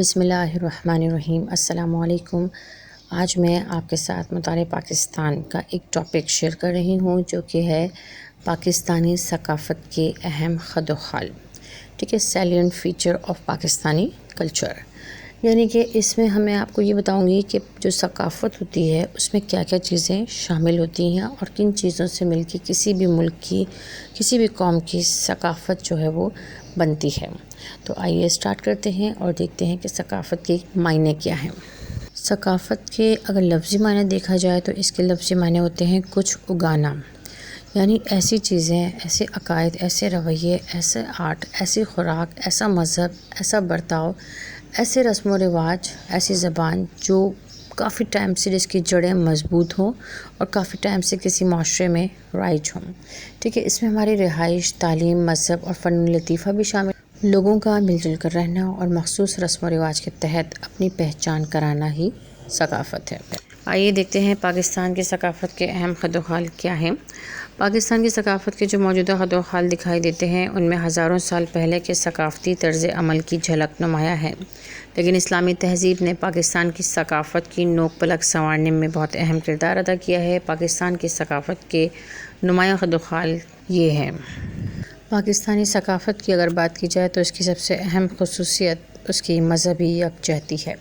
بسم اللہ الرحمن الرحیم۔ السلام علیکم۔ آج میں آپ کے ساتھ مطالعہ پاکستان کا ایک ٹاپک شیئر کر رہی ہوں جو کہ ہے پاکستانی ثقافت کے اہم خد و خال، ٹھیک ہے، salient feature of Pakistani culture, یعنی کہ اس میں میں آپ کو یہ بتاؤں گی کہ جو ثقافت ہوتی ہے اس میں کیا کیا چیزیں شامل ہوتی ہیں اور کن چیزوں سے مل کے کسی بھی ملک کی، کسی بھی قوم کی ثقافت جو ہے وہ بنتی ہے۔ تو آئیے اسٹارٹ کرتے ہیں اور دیکھتے ہیں کہ ثقافت کے معنی کیا ہیں۔ ثقافت کے اگر لفظی معنی دیکھا جائے تو اس کے لفظی معنی ہوتے ہیں کچھ اگانا، یعنی ایسی چیزیں، ایسے عقائد، ایسے رویے، ایسے آرٹ، ایسی خوراک، ایسا مذہب، ایسا برتاؤ، ایسے رسم و رواج، ایسی زبان جو کافی ٹائم سے جس کی جڑیں مضبوط ہوں اور کافی ٹائم سے کسی معاشرے میں رائج ہوں، ٹھیک ہے۔ اس میں ہماری رہائش، تعلیم، مذہب اور فن لطیفہ بھی شامل، لوگوں کا مل جل کر رہنا اور مخصوص رسم و رواج کے تحت اپنی پہچان کرانا ہی ثقافت ہے۔ آئیے دیکھتے ہیں پاکستان کی ثقافت کے اہم خد و خال کیا ہیں۔ پاکستان کی ثقافت کے جو موجودہ خد و خال دکھائی دیتے ہیں ان میں ہزاروں سال پہلے کے ثقافتی طرز عمل کی جھلک نمایاں ہے، لیکن اسلامی تہذیب نے پاکستان کی ثقافت کی نوک پلک سنوارنے میں بہت اہم کردار ادا کیا ہے۔ پاکستان کی ثقافت کے نمایاں خد و خال یہ ہیں۔ پاکستانی ثقافت کی اگر بات کی جائے تو اس کی سب سے اہم خصوصیت اس کی مذہبی یکجہتی ہے،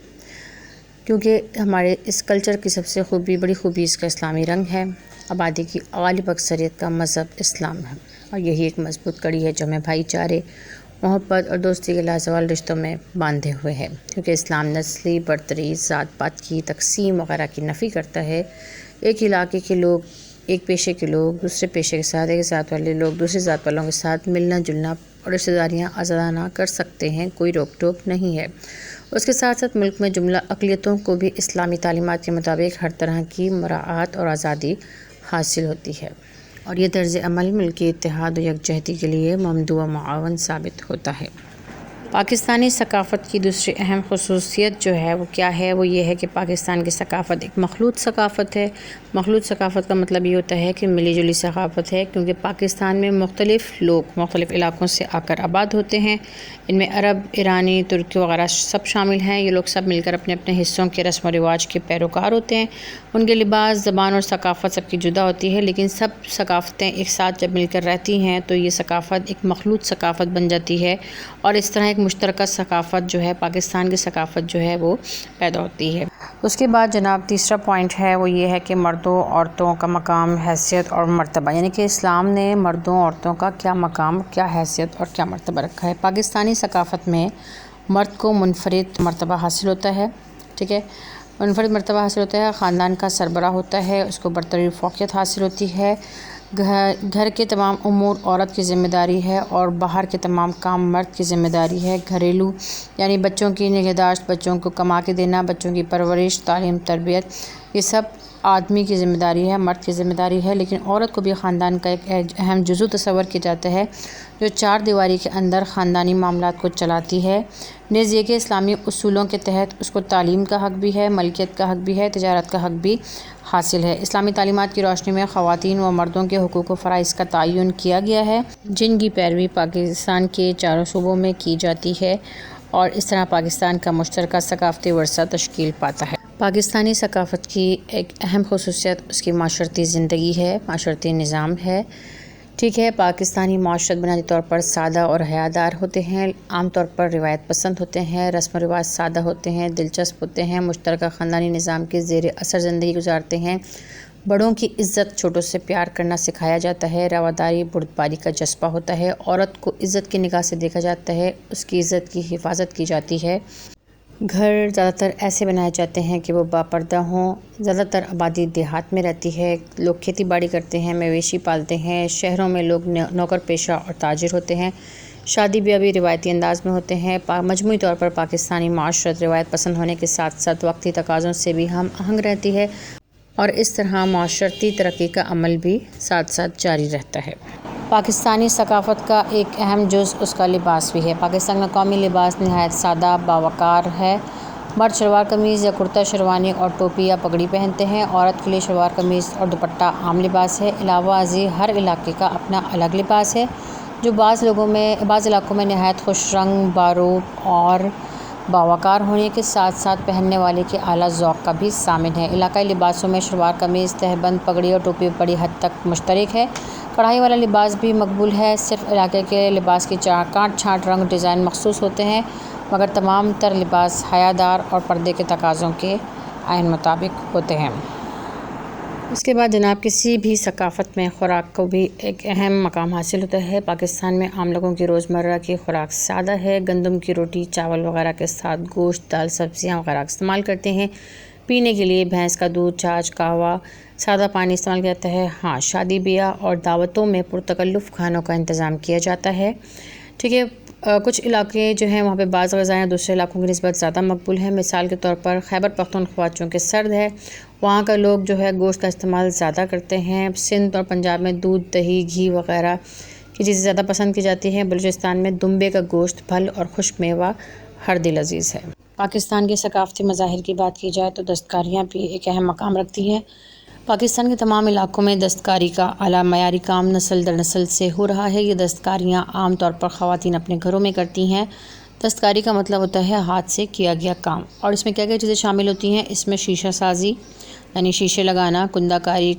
کیونکہ ہمارے اس کلچر کی سب سے بڑی خوبی اس کا اسلامی رنگ ہے۔ آبادی کی غالب اکثریت کا مذہب اسلام ہے اور یہی ایک مضبوط کڑی ہے جو ہمیں بھائی چارے، محبت اور دوستی کے لازوال رشتوں میں باندھے ہوئے ہے، کیونکہ اسلام نسلی برتری، ذات پات کی تقسیم وغیرہ کی نفی کرتا ہے۔ ایک علاقے کے لوگ، ایک پیشے کے لوگ دوسرے پیشے کے ساتھ، ایک ذات والے لوگ دوسری ذات والوں کے ساتھ ملنا جلنا اور رشتہ داریاں آزادانہ کر سکتے ہیں، کوئی روک ٹوک نہیں ہے۔ اس کے ساتھ ساتھ ملک میں جملہ اقلیتوں کو بھی اسلامی تعلیمات کے مطابق ہر طرح کی مراعات اور آزادی حاصل ہوتی ہے، اور یہ طرز عمل ملکی اتحاد و یکجہتی کے لیے ممدوع و معاون ثابت ہوتا ہے۔ پاکستانی ثقافت کی دوسری اہم خصوصیت جو ہے وہ کیا ہے، وہ یہ ہے کہ پاکستان کی ثقافت ایک مخلوط ثقافت ہے۔ مخلوط ثقافت کا مطلب یہ ہوتا ہے کہ ملی جلی ثقافت ہے، کیونکہ پاکستان میں مختلف لوگ مختلف علاقوں سے آ کر آباد ہوتے ہیں۔ ان میں عرب، ایرانی، ترکی وغیرہ سب شامل ہیں۔ یہ لوگ سب مل کر اپنے اپنے حصوں کے رسم و رواج کے پیروکار ہوتے ہیں۔ ان کے لباس، زبان اور ثقافت سب کی جدا ہوتی ہے، لیکن سب ثقافتیں ایک ساتھ جب مل کر رہتی ہیں تو یہ ثقافت ایک مخلوط ثقافت بن جاتی ہے، اور اس طرح ایک مشترکہ ثقافت جو ہے، پاکستان کی ثقافت جو ہے وہ پیدا ہوتی ہے۔ اس کے بعد جناب تیسرا پوائنٹ ہے وہ یہ ہے کہ مردوں عورتوں کا مقام، حیثیت اور مرتبہ، یعنی کہ اسلام نے مردوں عورتوں کا کیا مقام، کیا حیثیت اور کیا مرتبہ رکھا ہے۔ پاکستانی ثقافت میں مرد کو منفرد مرتبہ حاصل ہوتا ہے، ٹھیک ہے، منفرد مرتبہ حاصل ہوتا ہے، خاندان کا سربراہ ہوتا ہے، اس کو برتری فوقیت حاصل ہوتی ہے، گھر کے تمام امور عورت کی ذمہ داری ہے اور باہر کے تمام کام مرد کی ذمہ داری ہے۔ گھریلو یعنی بچوں کی نگہداشت، بچوں کو کما کے دینا، بچوں کی پرورش، تعلیم، تربیت، یہ سب آدمی کی ذمہ داری ہے، مرد کی ذمہ داری ہے، لیکن عورت کو بھی خاندان کا ایک اہم جزو تصور کیا جاتا ہے جو چار دیواری کے اندر خاندانی معاملات کو چلاتی ہے۔ نیز یہ کہ اسلامی اصولوں کے تحت اس کو تعلیم کا حق بھی ہے، ملکیت کا حق بھی ہے، تجارت کا حق بھی حاصل ہے۔ اسلامی تعلیمات کی روشنی میں خواتین و مردوں کے حقوق و فرائض کا تعین کیا گیا ہے، جن کی پیروی پاکستان کے چاروں صوبوں میں کی جاتی ہے، اور اس طرح پاکستان کا مشترکہ ثقافتی ورثہ تشکیل پاتا ہے۔ پاکستانی ثقافت کی ایک اہم خصوصیت اس کی معاشرتی زندگی ہے، معاشرتی نظام ہے، ٹھیک ہے۔ پاکستانی معاشرت بنیادی طور پر سادہ اور حیادار ہوتے ہیں، عام طور پر روایت پسند ہوتے ہیں، رسم و رواج سادہ ہوتے ہیں، دلچسپ ہوتے ہیں، مشترکہ خاندانی نظام کے زیر اثر زندگی گزارتے ہیں، بڑوں کی عزت، چھوٹوں سے پیار کرنا سکھایا جاتا ہے، رواداری بردباری کا جذبہ ہوتا ہے، عورت کو عزت کی نگاہ سے دیکھا جاتا ہے، اس کی عزت کی حفاظت کی جاتی ہے۔ گھر زیادہ تر ایسے بنائے جاتے ہیں کہ وہ باپردہ ہوں، زیادہ تر آبادی دیہات میں رہتی ہے، لوگ کھیتی باڑی کرتے ہیں، مویشی پالتے ہیں، شہروں میں لوگ نوکر پیشہ اور تاجر ہوتے ہیں، شادی بیاہ بھی روایتی انداز میں ہوتے ہیں۔ مجموعی طور پر پاکستانی معاشرت روایت پسند ہونے کے ساتھ ساتھ وقتی تقاضوں سے بھی ہم آہنگ رہتی ہے، اور اس طرح معاشرتی ترقی کا عمل بھی ساتھ ساتھ جاری رہتا ہے۔ پاکستانی ثقافت کا ایک اہم جز اس کا لباس بھی ہے۔ پاکستان کا قومی لباس نہایت سادہ باوقار ہے۔ مرد شلوار قمیض یا کرتا شیروانی اور ٹوپی یا پگڑی پہنتے ہیں، عورت کے لیے شلوار قمیض اور دوپٹہ عام لباس ہے۔ علاوہ ازیں ہر علاقے کا اپنا الگ لباس ہے جو بعض علاقوں میں نہایت خوش رنگ، باروب اور باوقار ہونے کے ساتھ ساتھ پہننے والے کے اعلیٰ ذوق کا بھی ضامن ہے۔ علاقائی لباسوں میں شلوار قمیض، تہبند، پگڑی اور ٹوپی بڑی حد تک مشترک ہے۔ کڑھائی والا لباس بھی مقبول ہے۔ صرف علاقے کے لباس کی کاٹ چھانٹ رنگ ڈیزائن مخصوص ہوتے ہیں، مگر تمام تر لباس حیادار اور پردے کے تقاضوں کے عین مطابق ہوتے ہیں۔ اس کے بعد جناب کسی بھی ثقافت میں خوراک کو بھی ایک اہم مقام حاصل ہوتا ہے۔ پاکستان میں عام لوگوں کی روزمرہ کی خوراک سادہ ہے۔ گندم کی روٹی، چاول وغیرہ کے ساتھ گوشت، دال، سبزیاں وغیرہ استعمال کرتے ہیں۔ پینے کے لیے بھینس کا دودھ، چھاچھ، قہوہ، سادہ پانی استعمال کیا جاتا ہے۔ ہاں، شادی بیاہ اور دعوتوں میں پرتکلف کھانوں کا انتظام کیا جاتا ہے۔ ٹھیک ہے، کچھ علاقے جو ہیں وہاں پہ بعض غذائیں دوسرے علاقوں کی نسبت زیادہ مقبول ہیں۔ مثال کے طور پر خیبر پختونخوا چونکہ سرد ہے، وہاں کا لوگ جو ہے گوشت کا استعمال زیادہ کرتے ہیں۔ سندھ اور پنجاب میں دودھ، دہی، گھی وغیرہ کی چیزیں زیادہ پسند کی جاتی ہیں۔ بلوچستان میں دمبے کا گوشت، پھل اور خشک میوہ ہر دل عزیز ہے۔ پاکستان کے ثقافتی مظاہر کی بات کی جائے تو دستکاریاں بھی ایک اہم مقام رکھتی ہیں۔ پاکستان کے تمام علاقوں میں دستکاری کا اعلیٰ معیاری کام نسل در نسل سے ہو رہا ہے۔ یہ دستکاریاں عام طور پر خواتین اپنے گھروں میں کرتی ہیں۔ دستکاری کا مطلب ہوتا ہے ہاتھ سے کیا گیا کام، اور اس میں کیا کیا چیزیں شامل ہوتی ہیں؟ اس میں شیشہ سازی یعنی شیشے لگانا، کندہ کاری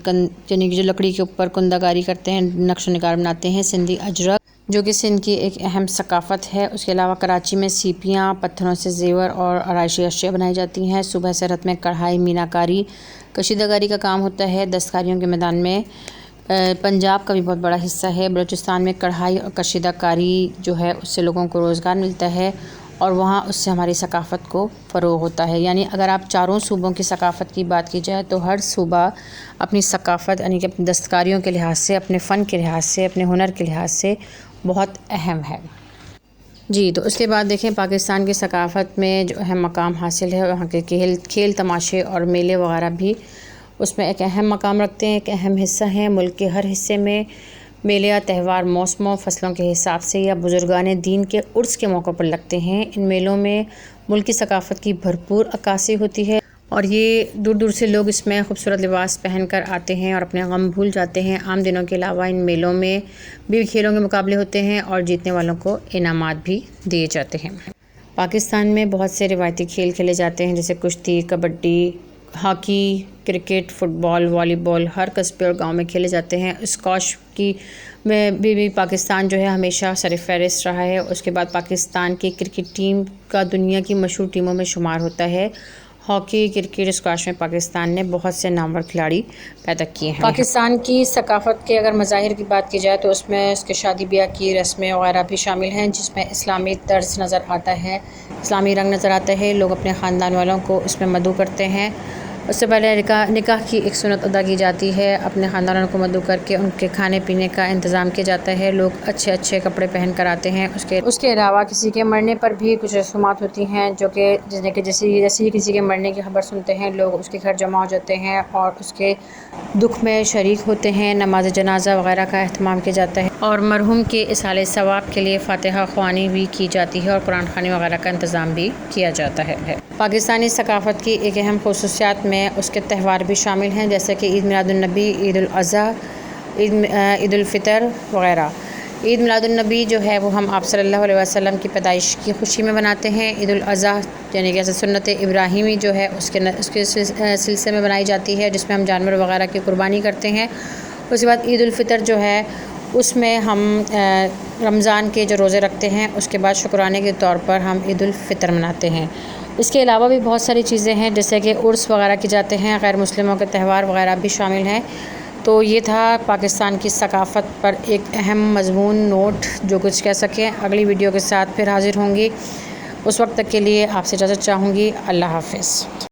یعنی جو لکڑی کے اوپر کندہ کاری کرتے ہیں، نقش و نگار بناتے ہیں، سندھی اجرک جو کہ سندھ کی ایک اہم ثقافت ہے۔ اس کے علاوہ کراچی میں سیپیاں، پتھروں سے زیور اور آرائشی اشیاء بنائی جاتی ہیں۔ صوبہ سرحد میں کڑھائی، مینا کاری، کشیدہ کاری کا کام ہوتا ہے۔ دستکاریوں کے میدان میں پنجاب کا بھی بہت بڑا حصہ ہے۔ بلوچستان میں کڑھائی اور کشیدہ کاری جو ہے اس سے لوگوں کو روزگار ملتا ہے، اور وہاں اس سے ہماری ثقافت کو فروغ ہوتا ہے۔ یعنی اگر آپ چاروں صوبوں کی ثقافت کی بات کی جائے تو ہر صوبہ اپنی ثقافت یعنی کہ اپنی دستکاریوں کے لحاظ سے، اپنے فن کے لحاظ سے، اپنے ہنر کے لحاظ سے بہت اہم ہے۔ جی، تو اس کے بعد دیکھیں پاکستان کی ثقافت میں جو اہم مقام حاصل ہے، وہاں کے کھیل تماشے اور میلے وغیرہ بھی اس میں ایک اہم مقام رکھتے ہیں، ایک اہم حصہ ہیں۔ ملک کے ہر حصے میں میلے یا تہوار موسموں، فصلوں کے حساب سے یا بزرگان دین کے عرس کے موقع پر لگتے ہیں۔ ان میلوں میں ملکی ثقافت کی بھرپور عکاسی ہوتی ہے، اور یہ دور دور سے لوگ اس میں خوبصورت لباس پہن کر آتے ہیں اور اپنے غم بھول جاتے ہیں۔ عام دنوں کے علاوہ ان میلوں میں بھی کھیلوں کے مقابلے ہوتے ہیں اور جیتنے والوں کو انعامات بھی دیے جاتے ہیں۔ پاکستان میں بہت سے روایتی کھیل کھیلے جاتے ہیں، جیسے کشتی، کبڈی، ہاکی، کرکٹ، فٹ بال، والی بال ہر قصبے اور گاؤں میں کھیلے جاتے ہیں۔ اسکواش کی میں بھی پاکستان جو ہے ہمیشہ سر فہرست رہا ہے۔ اس کے بعد پاکستان کی کرکٹ ٹیم کا دنیا کی مشہور ٹیموں میں شمار ہوتا ہے۔ ہاکی، کرکٹ، اسکواش میں پاکستان نے بہت سے نامور کھلاڑی پیدا کیے ہیں۔ پاکستان کی ثقافت کے اگر مظاہر کی بات کی جائے تو اس میں اس کے شادی بیاہ کی رسمیں وغیرہ بھی شامل ہیں، جس میں اسلامی طرز نظر آتا ہے، اسلامی رنگ نظر آتا ہے۔ لوگ اپنے خاندان والوں کو اس میں مدعو کرتے ہیں۔ اس سے پہلے نکاح کی ایک سنت ادا کی جاتی ہے، اپنے خاندانوں کو مدعو کر کے ان کے کھانے پینے کا انتظام کیا جاتا ہے۔ لوگ اچھے اچھے کپڑے پہن کر آتے ہیں۔ اس کے علاوہ کسی کے مرنے پر بھی کچھ رسومات ہوتی ہیں، جو کہ جیسے ہی کسی کے مرنے کی خبر سنتے ہیں لوگ اس کے گھر جمع ہو جاتے ہیں اور اس کے دکھ میں شریک ہوتے ہیں۔ نماز جنازہ وغیرہ کا اہتمام کیا جاتا ہے، اور مرحوم کے ایصال ثواب کے لیے فاتحہ خوانی بھی کی جاتی ہے اور قرآن خوانی وغیرہ کا انتظام بھی کیا جاتا ہے۔ پاکستانی ثقافت کی ایک اہم خصوصیات میں اس کے تہوار بھی شامل ہیں، جیسے کہ عید میلاد النبی، عید الاضحیٰ، عید الفطر وغیرہ۔ عید میلاد النبی جو ہے وہ ہم آپ صلی اللہ علیہ وسلم کی پیدائش کی خوشی میں مناتے ہیں۔ عید الاضحیٰ یعنی کہ سنت ابراہیمی جو ہے اس کے سلسلے میں بنائی جاتی ہے، جس میں ہم جانور وغیرہ کی قربانی کرتے ہیں۔ اس کے بعد عید الفطر جو ہے اس میں ہم رمضان کے جو روزے رکھتے ہیں، اس کے بعد شکرانے کے طور پر ہم عید الفطر مناتے ہیں۔ اس کے علاوہ بھی بہت ساری چیزیں ہیں، جیسے کہ عرس وغیرہ کی جاتے ہیں، غیر مسلموں کے تہوار وغیرہ بھی شامل ہیں۔ تو یہ تھا پاکستان کی ثقافت پر ایک اہم مضمون نوٹ جو کچھ کہہ سکیں۔ اگلی ویڈیو کے ساتھ پھر حاضر ہوں گی، اس وقت تک کے لیے آپ سے اجازت چاہوں گی۔ اللہ حافظ۔